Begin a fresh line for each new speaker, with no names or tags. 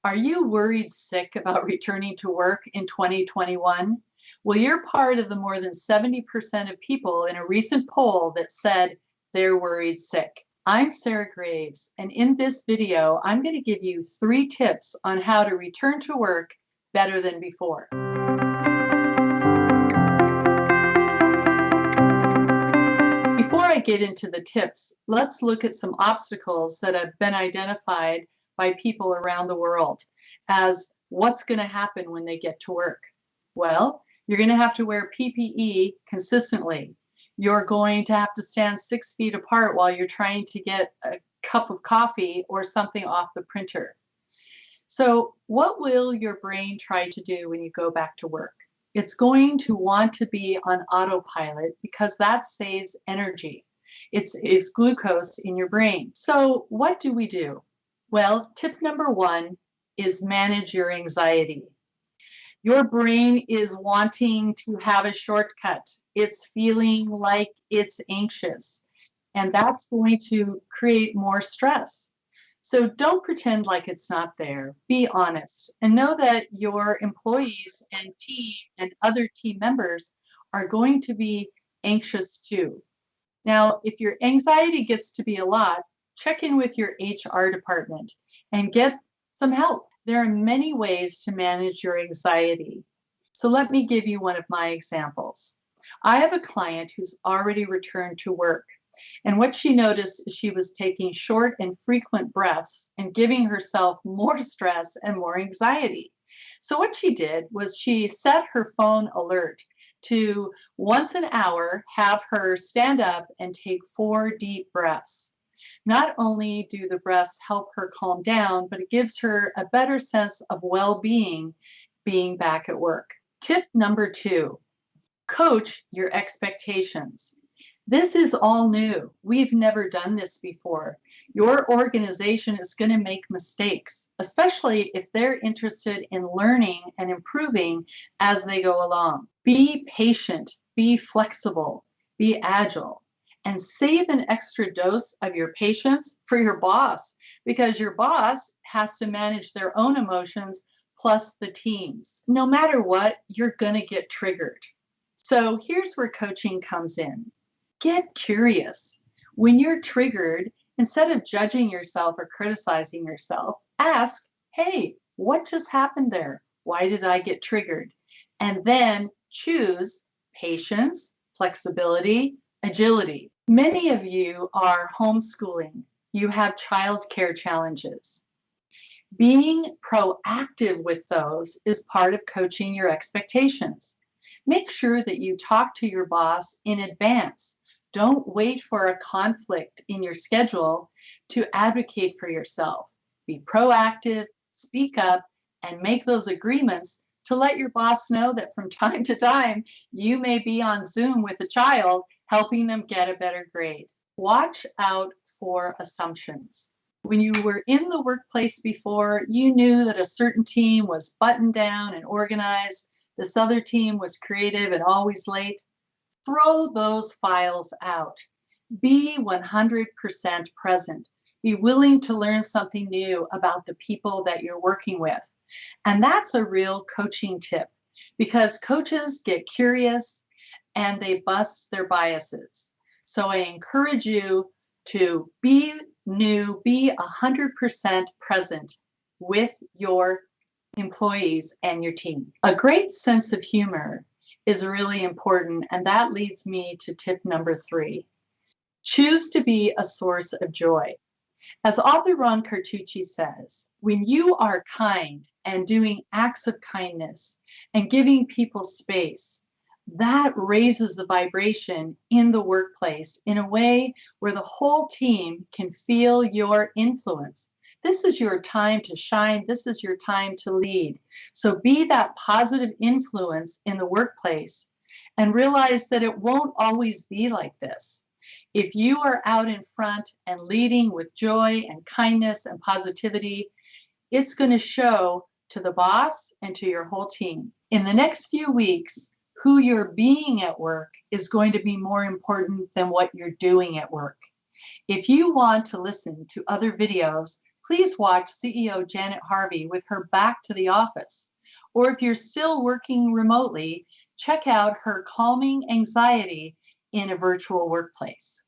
Are you worried sick about returning to work in 2021? Well, you're part of the more than 70% of people in a recent poll that said they're worried sick. I'm Sarah Graves, and in this video, I'm going to give you 3 tips on how to return to work better than before. Before I get into the tips, let's look at some obstacles that have been identified by people around the world as what's going to happen when they get to work. Well, you're going to have to wear PPE consistently. You're going to have to stand 6 feet apart while you're trying to get a cup of coffee or something off the printer. So, what will your brain try to do when you go back to work? It's going to want to be on autopilot because that saves energy. It's glucose in your brain. So what do we do? Well, tip number 1 is manage your anxiety. Your brain is wanting to have a shortcut. It's feeling like it's anxious, and that's going to create more stress. So don't pretend like it's not there. Be honest and know that your employees and team and other team members are going to be anxious too. Now, if your anxiety gets to be a lot, check in with your HR department and get some help. There are many ways to manage your anxiety. So let me give you one of my examples. I have a client who's already returned to work. And what she noticed is she was taking short and frequent breaths and giving herself more stress and more anxiety. So what she did was she set her phone alert to once an hour have her stand up and take 4 deep breaths. Not only do the breaths help her calm down, but it gives her a better sense of well-being being back at work. Tip number 2, coach your expectations. This is all new. We've never done this before. Your organization is going to make mistakes, especially if they're interested in learning and improving as they go along. Be patient, be flexible, be agile, and save an extra dose of your patience for your boss, because your boss has to manage their own emotions plus the team's. No matter what, you're going to get triggered. So here's where coaching comes in. Get curious. When you're triggered, instead of judging yourself or criticizing yourself, ask, hey, what just happened there? Why did I get triggered? And then choose patience, flexibility, agility. Many of you are homeschooling. You have childcare challenges. Being proactive with those is part of coaching your expectations. Make sure that you talk to your boss in advance. Don't wait for a conflict in your schedule to advocate for yourself. Be proactive, speak up, and make those agreements to let your boss know that from time to time you may be on Zoom with a child helping them get a better grade. Watch out for assumptions. When you were in the workplace before, you knew that a certain team was buttoned down and organized. This other team was creative and always late. Throw those files out. Be 100% present. Be willing to learn something new about the people that you're working with. And that's a real coaching tip, because coaches get curious and they bust their biases. So I encourage you to be new, be 100% present with your employees and your team. A great sense of humor is really important, and that leads me to tip number 3. Choose to be a source of joy. As author Ron Cartucci says, when you are kind and doing acts of kindness and giving people space, that raises the vibration in the workplace in a way where the whole team can feel your influence. This is your time to shine. This is your time to lead. So be that positive influence in the workplace and realize that it won't always be like this. If you are out in front and leading with joy and kindness and positivity, it's going to show to the boss and to your whole team. In the next few weeks, who you're being at work is going to be more important than what you're doing at work. If you want to listen to other videos, please watch CEO Janet Harvey with her Back to the Office. Or if you're still working remotely, check out her Calming Anxiety in a Virtual Workplace.